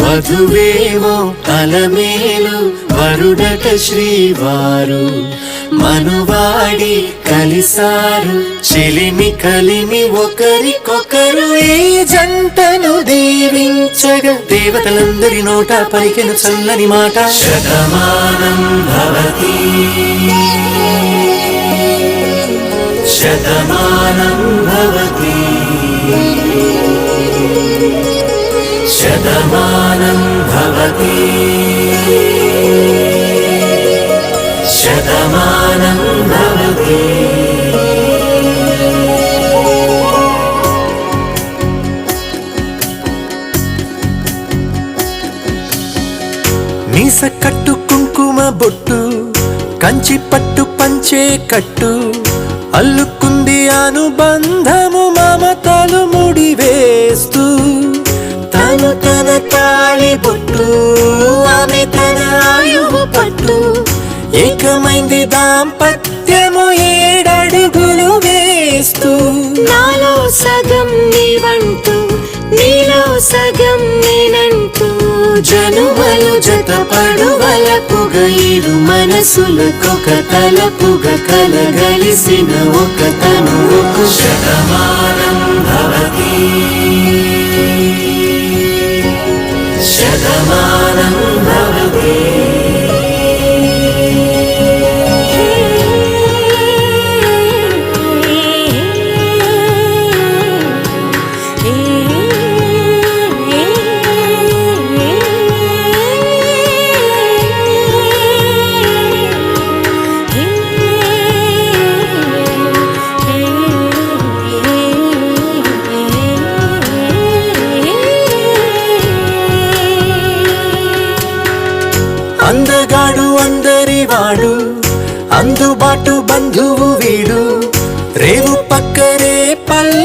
వధువేమో అలమేలు వరుడట శ్రీవారు మనువాడి కలిసారు చెలిమి కలిమి ఒకరికొకరు ఈ జంటను దీవించగా దేవతలందరి నోట పలికెను చల్లని మాట శతమానం భవతి శతమానం భవతి శతమానం భవతి శతమానం భవతి మీస కట్టు కుంకుమ బొట్టు కంచి పట్టు పంచే కట్టు అల్లుకుంది అనుబంధము మమతలు ముడివేస్తూ తను తన తాళి బొట్టు ఆమె తన ఆయువు పట్టు ఏకమైంది దాంపత్యము 7 అడుగులు వేస్తూ నాలో సగం నీవంటూ నీలో సగం నేనంటూ జనుమలు జతపడువలపుగ ఇరు మనసులకొక తలపుగ కలగలిసిన ఒక తనువుకు శతమానం భవతి శతమానం భవతి అందగాడు అందరివాడు అందుబాటు బంధువు వీడు రేవు పక్కరే పల్ల